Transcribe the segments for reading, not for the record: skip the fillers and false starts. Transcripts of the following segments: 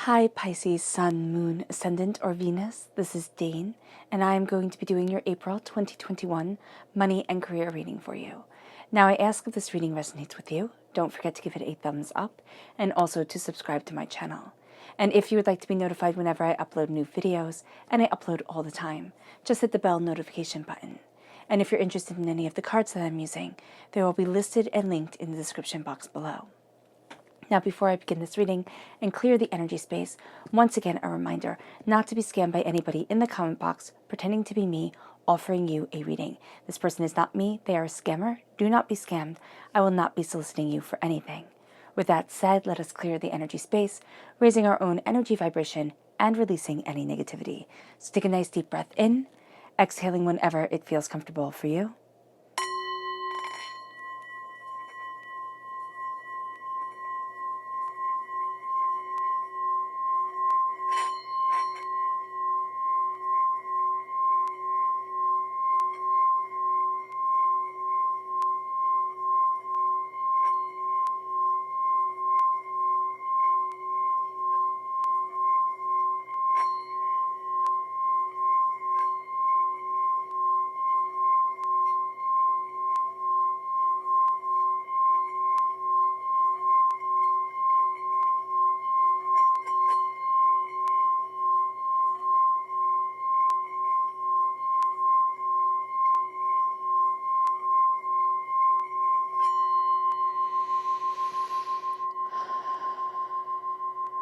Hi Pisces, Sun, Moon, Ascendant, or Venus. This is Dane, and I am going to be doing your April 2021 money and career reading for you. Now, I ask if this reading resonates with you. Don't forget to give it a thumbs up, and also to subscribe to my channel. And if you would like to be notified whenever I upload new videos, and I upload all the time, just hit the bell notification button. And if you're interested in any of the cards that I'm using, they will be listed and linked in the description box below. Now, before I begin this reading and clear the energy space, once again, a reminder not to be scammed by anybody in the comment box pretending to be me offering you a reading. This person is not me. They are a scammer. Do not be scammed. I will not be soliciting you for anything. With that said, let us clear the energy space, raising our own energy vibration and releasing any negativity. So take a nice deep breath in, exhaling whenever it feels comfortable for you.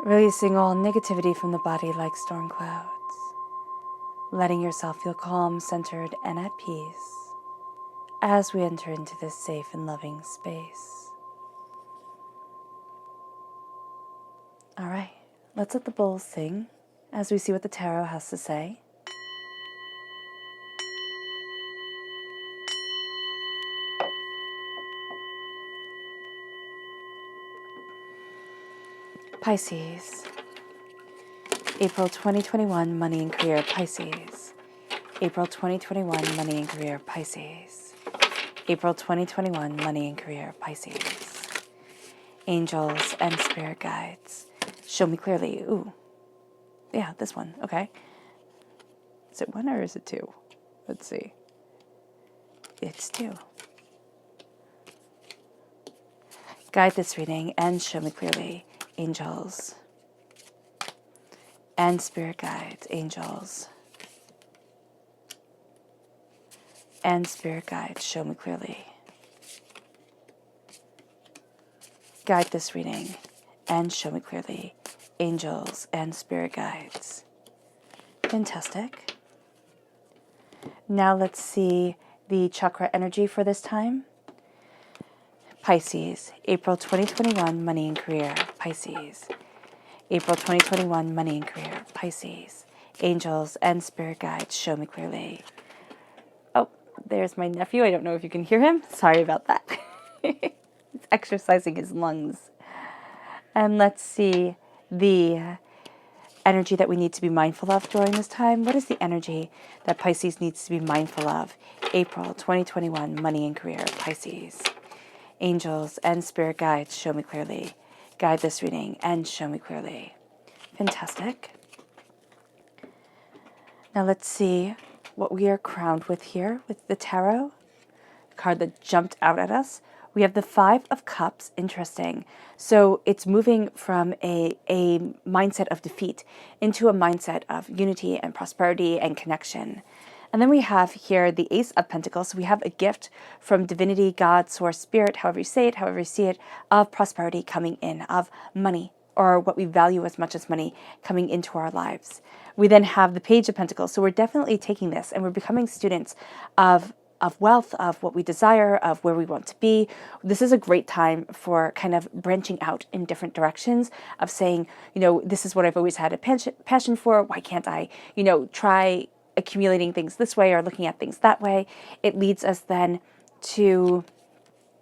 Releasing all negativity from the body like storm clouds. Letting yourself feel calm, centered, and at peace as we enter into this safe and loving space. All right, let's let the bowls sing as we see what the tarot has to say. Pisces, April 2021, money and career, Pisces. April 2021, money and career, Pisces. April 2021, money and career, Pisces. Angels and spirit guides, show me clearly. Ooh, yeah, this one, okay. Is it one or is it two? Let's see. It's two. Guide this reading and show me clearly, angels and spirit guides, angels and spirit guides, show me clearly. Guide this reading and show me clearly, angels and spirit guides. Fantastic. Now let's see the chakra energy for this time. Pisces, April 2021, money and career, Pisces. April 2021, money and career, Pisces. Angels and spirit guides, show me clearly. Oh, there's my nephew. I don't know if you can hear him. Sorry about that. He's exercising his lungs. And let's see the energy that we need to be mindful of during this time. What is the energy that Pisces needs to be mindful of? April 2021, money and career, Pisces. Angels and spirit guides, show me clearly. Guide this reading and show me clearly. Fantastic. Now let's see what we are crowned with here with the tarot. The card that jumped out at us. We have the Five of Cups. Interesting. So it's moving from a mindset of defeat into a mindset of unity and prosperity and connection. And then we have here the Ace of Pentacles. So we have a gift from divinity, God, source, spirit, however you say it, however you see it, of prosperity coming in, of money, or what we value as much as money coming into our lives. We then have the Page of Pentacles. So we're definitely taking this and we're becoming students of wealth, of what we desire, of where we want to be. This is a great time for kind of branching out in different directions, of saying, you know, this is what I've always had a passion for. Why can't I, you know, try accumulating things this way or looking at things that way? It leads us then to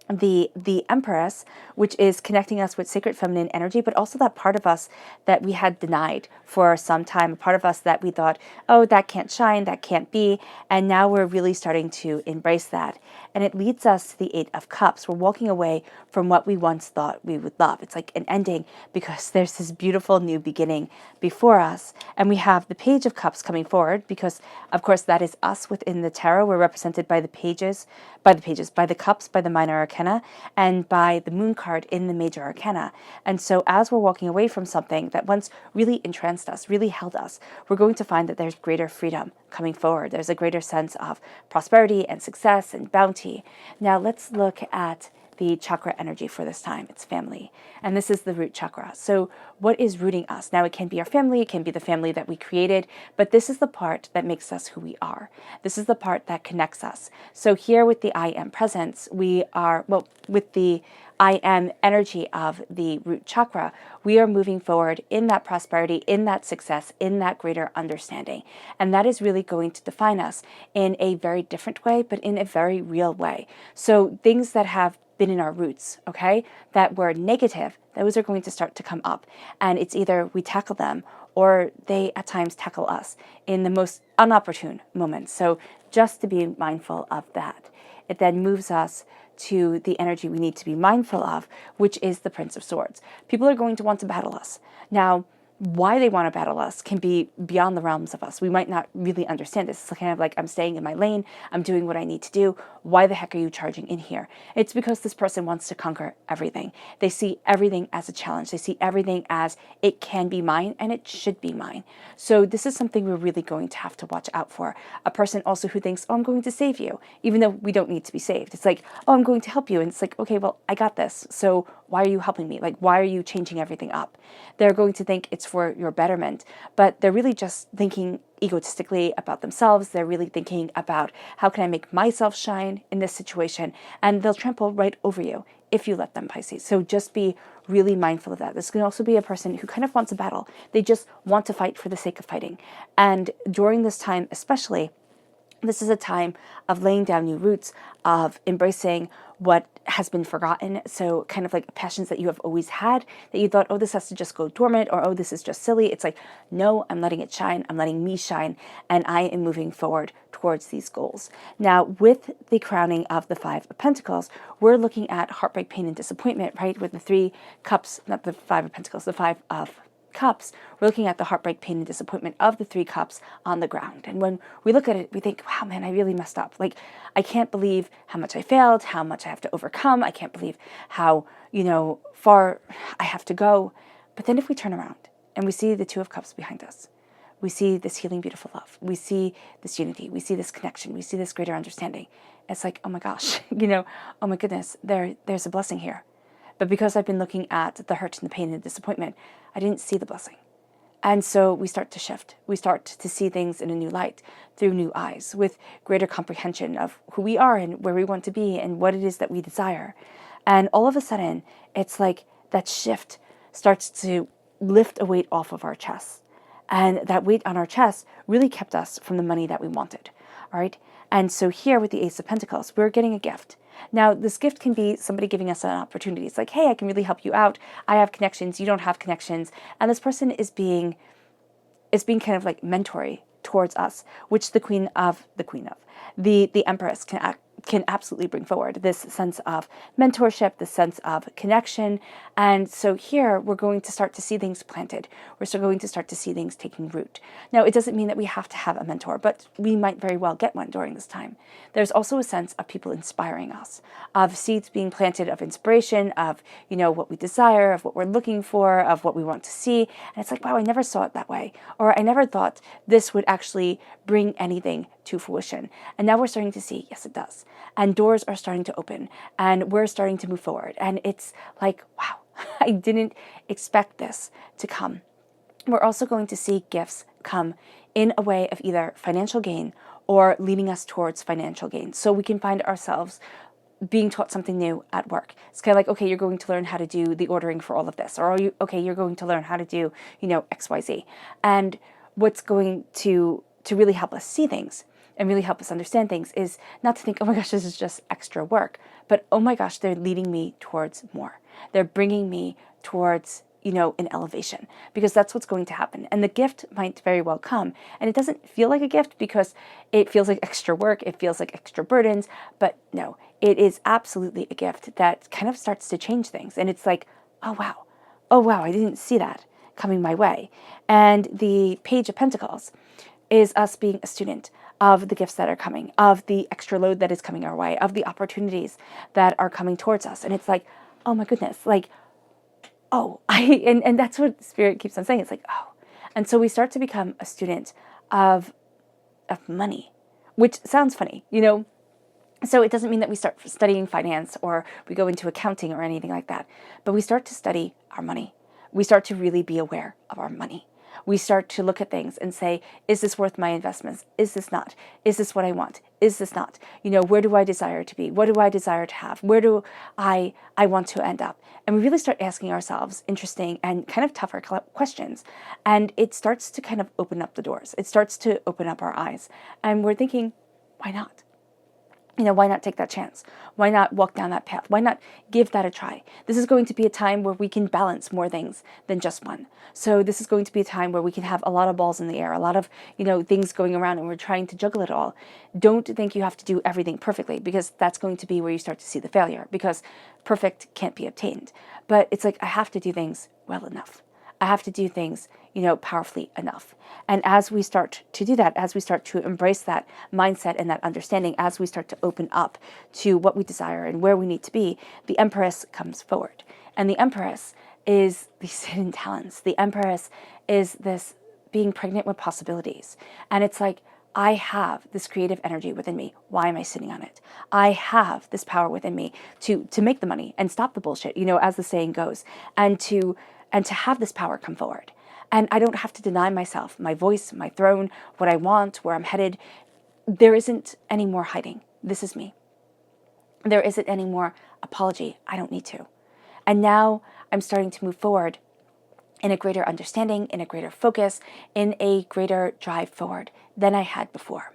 the Empress, which is connecting us with sacred feminine energy, but also that part of us that we had denied for some time, a part of us that we thought, oh, that can't shine, that can't be, and now we're really starting to embrace that. And it leads us to the Eight of Cups. We're walking away from what we once thought we would love. It's like an ending because there's this beautiful new beginning before us. And we have the Page of Cups coming forward because, of course, that is us within the tarot. We're represented by by the cups, by the minor arcana, and by the moon card in the major arcana. And so as we're walking away from something that once really entranced us, really held us, we're going to find that there's greater freedom coming forward. There's a greater sense of prosperity and success and bounty. Now let's look at the chakra energy for this time. It's family. And this is the root chakra. So what is rooting us? Now it can be our family, it can be the family that we created, but this is the part that makes us who we are. This is the part that connects us. So here with the I am presence, we are, well, with the I am energy of the root chakra, we are moving forward in that prosperity, in that success, in that greater understanding. And that is really going to define us in a very different way, but in a very real way. So things that have been in our roots, okay, that were negative, those are going to start to come up. And it's either we tackle them or they at times tackle us in the most unopportune moments. So just to be mindful of that. It then moves us to the energy we need to be mindful of, which is the Prince of Swords. People are going to want to battle us. Now, why they want to battle us can be beyond the realms of us. We might not really understand this. It's kind of like, I'm staying in my lane, I'm doing what I need to do. Why the heck are you charging in here? It's because this person wants to conquer everything. They see everything as a challenge. They see everything as it can be mine and it should be mine. So this is something we're really going to have to watch out for. A person also who thinks, oh, I'm going to save you, even though we don't need to be saved. It's like, oh, I'm going to help you. And it's like, okay, well, I got this. So why are you helping me? Like, why are you changing everything up? They're going to think it's for your betterment, but they're really just thinking egotistically about themselves. They're really thinking about how can I make myself shine in this situation, and they'll trample right over you if you let them, Pisces. So just be really mindful of that. This can also be a person who kind of wants a battle. They just want to fight for the sake of fighting. And during this time especially, this is a time of laying down new roots, of embracing what has been forgotten. So kind of like passions that you have always had that you thought, oh, this has to just go dormant, or oh, this is just silly. It's like, no, I'm letting it shine. I'm letting me shine. And I am moving forward towards these goals. Now, with the crowning of the Five of Pentacles, we're looking at heartbreak, pain, and disappointment, right? With the three cups, not the Five of Pentacles, the Five of Cups, we're looking at the heartbreak, pain, and disappointment of the three cups on the ground. And when we look at it, we think, wow, man, I really messed up. Like, I can't believe how much I failed, how much I have to overcome. I can't believe how, far I have to go. But then if we turn around and we see the Two of Cups behind us, we see this healing, beautiful love. We see this unity. We see this connection. We see this greater understanding. It's like, oh my gosh, oh my goodness, there's a blessing here. But because I've been looking at the hurt and the pain and the disappointment, I didn't see the blessing. And so we start to shift. We start to see things in a new light, through new eyes, with greater comprehension of who we are and where we want to be and what it is that we desire. And all of a sudden, it's like that shift starts to lift a weight off of our chest. And that weight on our chest really kept us from the money that we wanted, all right? And so here with the Ace of Pentacles, we're getting a gift. Now, this gift can be somebody giving us an opportunity. It's like, hey, I can really help you out. I have connections. You don't have connections. And this person is being kind of like mentory towards us, which the Empress can absolutely bring forward this sense of mentorship, this sense of connection. And so here we're going to start to see things planted. We're still going to start to see things taking root. Now, it doesn't mean that we have to have a mentor, but we might very well get one during this time. There's also a sense of people inspiring us, of seeds being planted of inspiration, of, what we desire, of what we're looking for, of what we want to see. And it's like, wow, I never saw it that way. Or I never thought this would actually bring anything to fruition. And now we're starting to see, yes, it does. And doors are starting to open and we're starting to move forward. And it's like, wow, I didn't expect this to come. We're also going to see gifts come in a way of either financial gain or leading us towards financial gain. So we can find ourselves being taught something new at work. It's kind of like, okay, you're going to learn how to do the ordering for all of this. Or, you're going to learn how to do, XYZ. And what's going to really help us see things and really help us understand things is not to think, oh my gosh, this is just extra work, but oh my gosh, they're leading me towards more. They're bringing me towards, an elevation, because that's what's going to happen. And the gift might very well come. And it doesn't feel like a gift because it feels like extra work. It feels like extra burdens. But no, it is absolutely a gift that kind of starts to change things. And it's like, oh wow. Oh wow, I didn't see that coming my way. And the Page of Pentacles is us being a student of the gifts that are coming, of the extra load that is coming our way, of the opportunities that are coming towards us. And it's like, oh my goodness, like, oh, and that's what Spirit keeps on saying. It's like, oh. And so we start to become a student of money, which sounds funny, So it doesn't mean that we start studying finance or we go into accounting or anything like that, but we start to study our money. We start to really be aware of our money. We start to look at things and say, is this worth my investments? Is this not? Is this what I want? Is this not? Where do I desire to be? What do I desire to have? Where do I want to end up? And we really start asking ourselves interesting and kind of tougher questions. And it starts to kind of open up the doors. It starts to open up our eyes. And we're thinking, why not? Why not take that chance? Why not walk down that path? Why not give that a try? This is going to be a time where we can balance more things than just one. So this is going to be a time where we can have a lot of balls in the air, a lot of, things going around, and we're trying to juggle it all. Don't think you have to do everything perfectly, because that's going to be where you start to see the failure, because perfect can't be obtained. But it's like, I have to do things well enough. I have to do things, powerfully enough. And as we start to do that, as we start to embrace that mindset and that understanding, as we start to open up to what we desire and where we need to be, the Empress comes forward. And the Empress is these hidden talents. The Empress is this being pregnant with possibilities. And it's like, I have this creative energy within me. Why am I sitting on it? I have this power within me to make the money and stop the bullshit, as the saying goes, and to have this power come forward. And I don't have to deny myself, my voice, my throne, what I want, where I'm headed. There isn't any more hiding. This is me. There isn't any more apology. I don't need to. And now I'm starting to move forward in a greater understanding, in a greater focus, in a greater drive forward than I had before.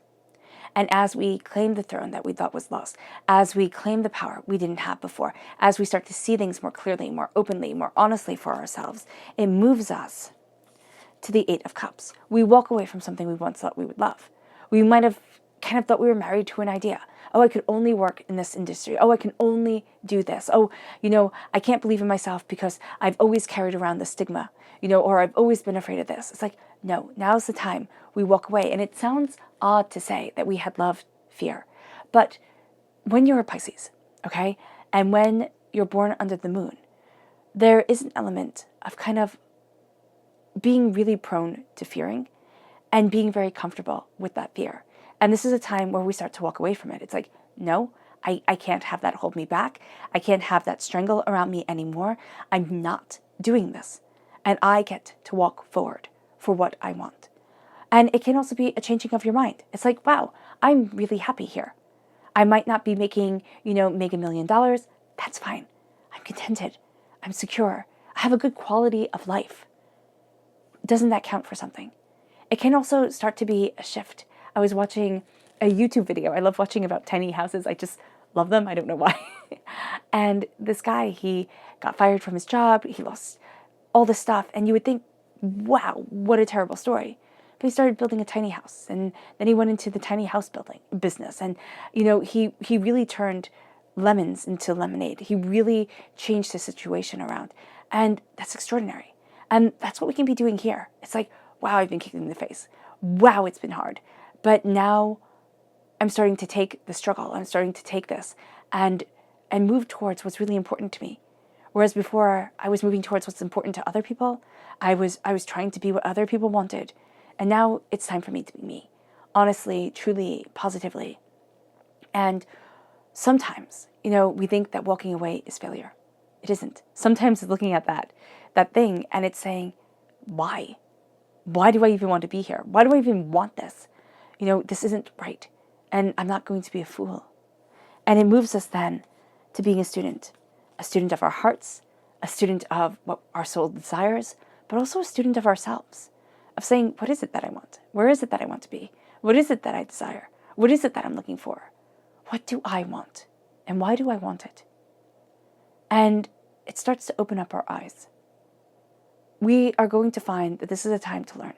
And as we claim the throne that we thought was lost, as we claim the power we didn't have before, as we start to see things more clearly, more openly, more honestly for ourselves, it moves us to the Eight of Cups. We walk away from something we once thought we would love. We might have kind of thought we were married to an idea. Oh, I could only work in this industry. Oh, I can only do this. Oh, I can't believe in myself because I've always carried around the stigma, or I've always been afraid of this. It's like, no, now's the time we walk away. And it sounds odd to say that we had loved fear. But when you're a Pisces, okay, and when you're born under the moon, there is an element of kind of being really prone to fearing and being very comfortable with that fear. And this is a time where we start to walk away from it. It's like, no, I can't have that hold me back. I can't have that strangle around me anymore. I'm not doing this. And I get to walk forward for what I want. And it can also be a changing of your mind. It's like, wow, I'm really happy here. I might not be making, make $1 million. That's fine. I'm contented. I'm secure. I have a good quality of life. Doesn't that count for something? It can also start to be a shift. I was watching a YouTube video. I love watching about tiny houses. I just love them. I don't know why. And this guy, he got fired from his job. He lost all this stuff. And you would think, wow, what a terrible story. But he started building a tiny house. And then he went into the tiny house building business. And, he really turned lemons into lemonade. He really changed his situation around. And that's extraordinary. And that's what we can be doing here. It's like, wow, I've been kicked in the face. Wow, it's been hard. But now I'm starting to take the struggle. I'm starting to take this and move towards what's really important to me. Whereas before I was moving towards what's important to other people, I was trying to be what other people wanted. And now it's time for me to be me. Honestly, truly, positively. And sometimes, we think that walking away is failure. It isn't. Sometimes it's looking at that thing and it's saying, why? Why do I even want to be here? Why do I even want this? This isn't right. And I'm not going to be a fool. And it moves us then to being a student of our hearts, a student of what our soul desires, but also a student of ourselves, of saying, what is it that I want? Where is it that I want to be? What is it that I desire? What is it that I'm looking for? What do I want? And why do I want it? And it starts to open up our eyes. We are going to find that this is a time to learn.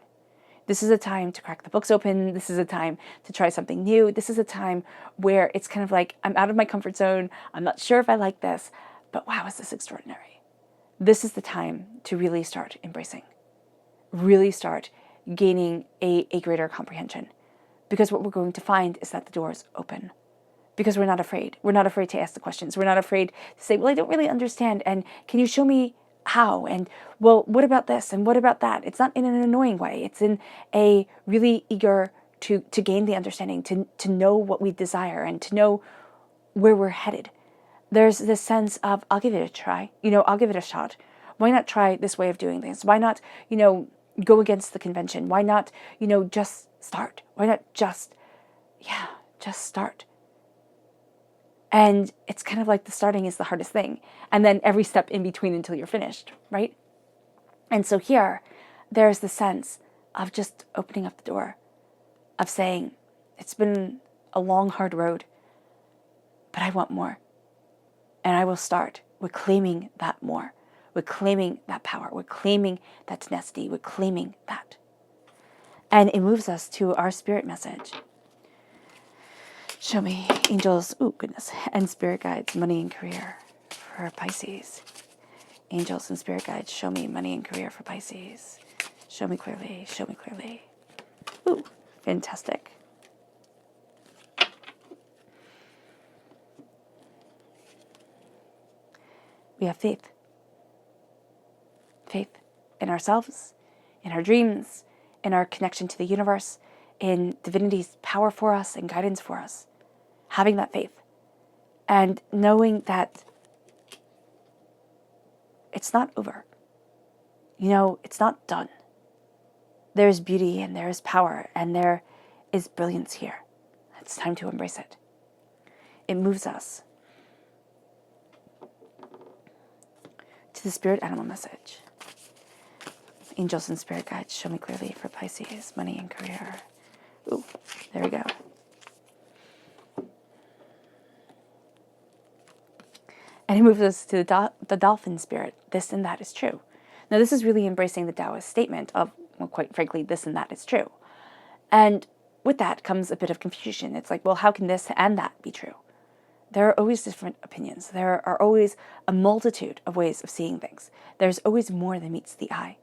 This is a time to crack the books open. This is a time to try something new. This is a time where it's kind of like, I'm out of my comfort zone. I'm not sure if I like this, but wow, is this extraordinary? This is the time to really start embracing, really start gaining a greater comprehension. Because what we're going to find is that the door is open. Because we're not afraid. We're not afraid to ask the questions. We're not afraid to say, well, I don't really understand. And can you show me how? And well, what about this? And what about that? It's not in an annoying way. It's in a really eager to gain the understanding, to know what we desire and to know where we're headed. There's this sense of, I'll give it a try. I'll give it a shot. Why not try this way of doing things? Why not, go against the convention? Why not, just start? Why not just start? And it's kind of like the starting is the hardest thing. And then every step in between until you're finished, right? And so here, there's the sense of just opening up the door, of saying, it's been a long, hard road, but I want more. And I will start with claiming that more, with claiming that power, with claiming that tenacity, with claiming that. And it moves us to our spirit message. Show me, angels, oh goodness, and spirit guides, money and career for Pisces. Angels and spirit guides, show me money and career for Pisces. Show me clearly, show me clearly. Ooh, fantastic. We have faith. Faith in ourselves, in our dreams, in our connection to the universe, in divinity's power for us and guidance for us. Having that faith and knowing that it's not over. It's not done. There's beauty and there is power and there is brilliance here. It's time to embrace it. It moves us to the spirit animal message. Angels and spirit guides, show me clearly for Pisces, money and career. Ooh, there we go. And he moves us to the dolphin spirit. This and that is true. Now, this is really embracing the Taoist statement of, well, quite frankly, this and that is true. And with that comes a bit of confusion. It's like, well, how can this and that be true? There are always different opinions. There are always a multitude of ways of seeing things. There's always more than meets the eye.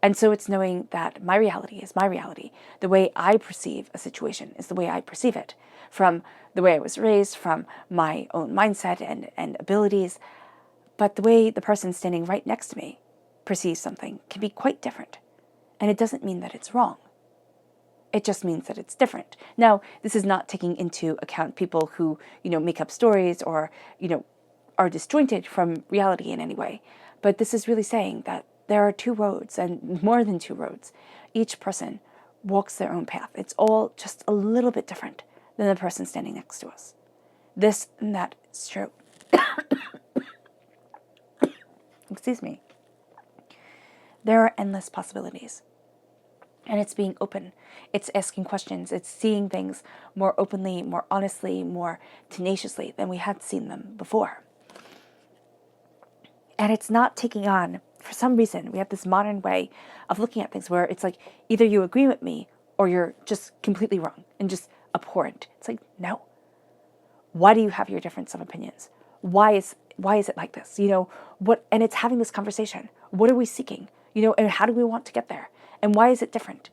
And so it's knowing that my reality is my reality. The way I perceive a situation is the way I perceive it, from the way I was raised, from my own mindset and abilities. But the way the person standing right next to me perceives something can be quite different. And it doesn't mean that it's wrong. It just means that it's different. Now, this is not taking into account people who, make up stories or, are disjointed from reality in any way. But this is really saying that there are two roads, and more than two roads. Each person walks their own path. It's all just a little bit different than the person standing next to us. This and that is true. Excuse me. There are endless possibilities. And it's being open. It's asking questions. It's seeing things more openly, more honestly, more tenaciously than we had seen them before. And it's not taking on, for some reason, we have this modern way of looking at things where it's like, either you agree with me or you're just completely wrong and just abhorrent. It's like, no. Why do you have your difference of opinions? Why is it like this? And it's having this conversation. What are we seeking? And how do we want to get there? And why is it different?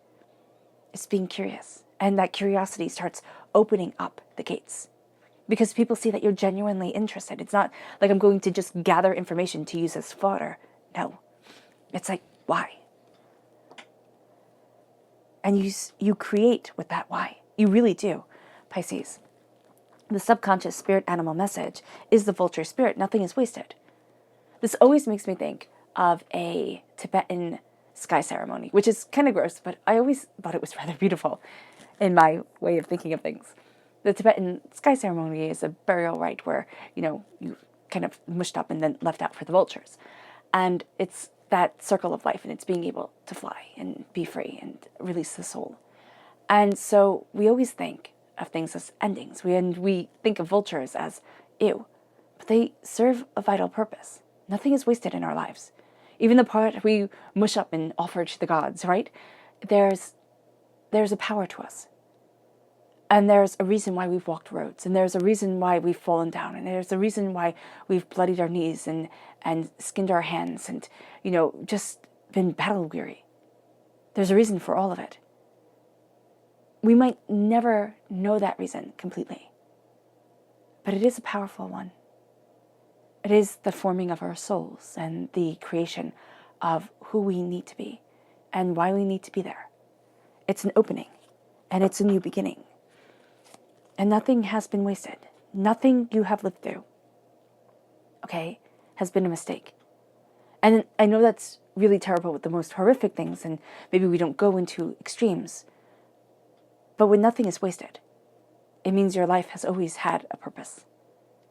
It's being curious. And that curiosity starts opening up the gates. Because people see that you're genuinely interested. It's not like I'm going to just gather information to use as fodder. No. It's like, why? And you create with that why. You really do, Pisces. The subconscious spirit animal message is the vulture spirit. Nothing is wasted. This always makes me think of a Tibetan sky ceremony, which is kind of gross, but I always thought it was rather beautiful in my way of thinking of things. The Tibetan sky ceremony is a burial rite where, you kind of mushed up and then left out for the vultures. And it's that circle of life, and it's being able to fly and be free and release the soul. And so we always think of things as endings. We think of vultures as ew, but they serve a vital purpose. Nothing is wasted in our lives. Even the part we mush up and offer to the gods, right? There's a power to us. And there's a reason why we've walked roads, and there's a reason why we've fallen down, and there's a reason why we've bloodied our knees and skinned our hands and, just been battle weary. There's a reason for all of it. We might never know that reason completely, but it is a powerful one. It is the forming of our souls and the creation of who we need to be and why we need to be there. It's an opening, and it's a new beginning. And nothing has been wasted. Nothing you have lived through, okay, has been a mistake. And I know that's really terrible with the most horrific things, and maybe we don't go into extremes. But when nothing is wasted, it means your life has always had a purpose.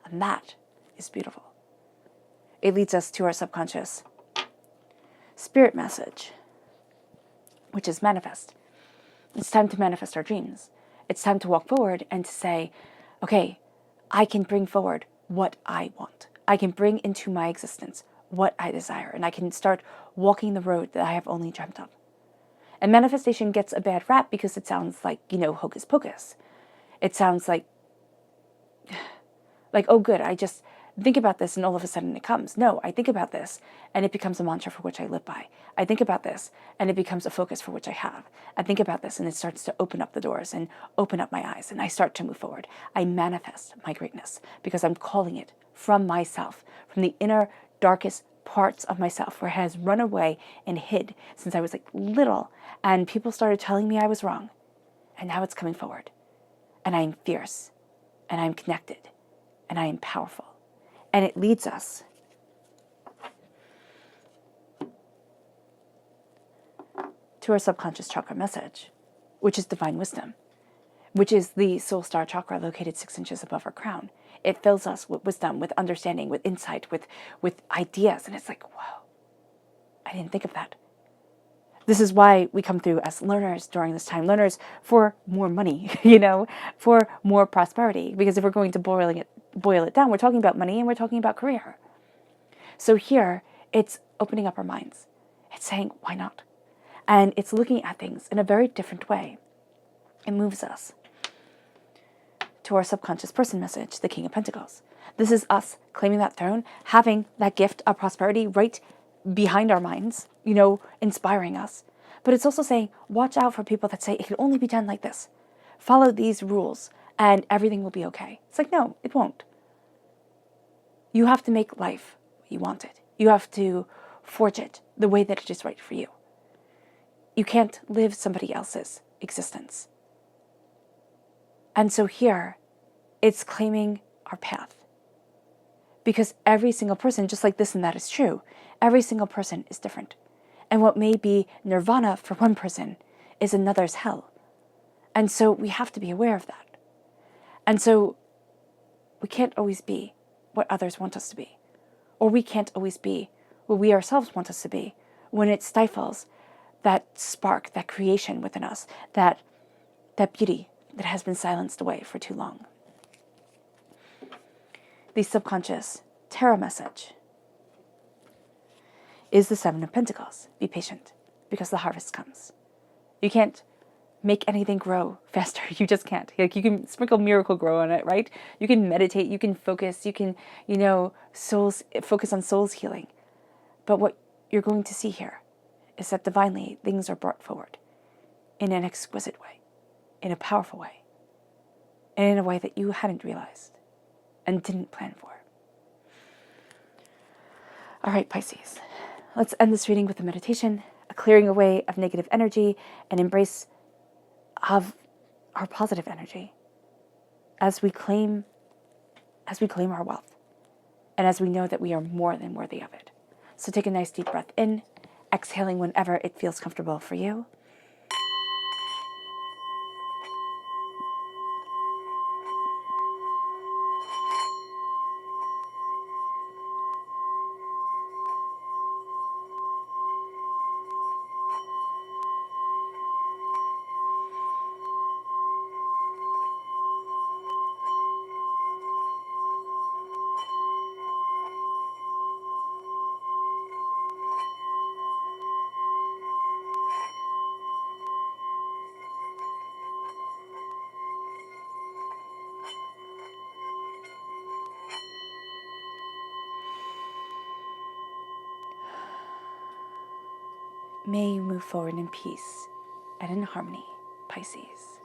And that is beautiful. It leads us to our subconscious spirit message, which is manifest. It's time to manifest our dreams. It's time to walk forward and to say, okay, I can bring forward what I want. I can bring into my existence what I desire, and I can start walking the road that I have only dreamt of. And manifestation gets a bad rap because it sounds like, hocus pocus. It sounds like, oh good, I just think about this and all of a sudden it comes. No, I think about this and it becomes a mantra for which I live by. I think about this and it becomes a focus for which I have. I think about this and it starts to open up the doors and open up my eyes and I start to move forward. I manifest my greatness because I'm calling it from myself, from the inner darkest parts of myself where it has run away and hid since I was little, and people started telling me I was wrong. And now it's coming forward. And I am fierce and I am connected and I am powerful. And it leads us to our subconscious chakra message, which is divine wisdom, which is the soul star chakra located 6 inches above our crown. It fills us with wisdom, with understanding, with insight, with ideas. And it's whoa, I didn't think of that. This is why we come through as learners during this time, learners for more money, for more prosperity. Because if we're going to boil it down, we're talking about money and we're talking about career. So here, it's opening up our minds. It's saying, why not? And it's looking at things in a very different way. It moves us to our subconscious person message, the King of Pentacles. This is us claiming that throne, having that gift of prosperity right behind our minds, inspiring us. But it's also saying, watch out for people that say it can only be done like this. Follow these rules and everything will be okay. It's no, it won't. You have to make life what you want it. You have to forge it the way that it is right for you. You can't live somebody else's existence. And so here, it's claiming our path. Because every single person, just like this and that is true, every single person is different. And what may be nirvana for one person is another's hell. And so we have to be aware of that. And so we can't always be what others want us to be. Or we can't always be what we ourselves want us to be when it stifles that spark, that creation within us, that beauty that has been silenced away for too long. The subconscious tarot message is the 7 of Pentacles. Be patient, because the harvest comes. You can't make anything grow faster. You just can't. You can sprinkle Miracle Grow on it, right? You can meditate, you can focus, you can, focus on soul's healing. But what you're going to see here is that divinely things are brought forward in an exquisite way, in a powerful way, and in a way that you hadn't realized and didn't plan for. All right, Pisces, let's end this reading with a meditation, a clearing away of negative energy, and embrace of our positive energy as we claim our wealth, and as we know that we are more than worthy of it. So take a nice deep breath in, exhaling whenever it feels comfortable for you. May you move forward in peace and in harmony, Pisces.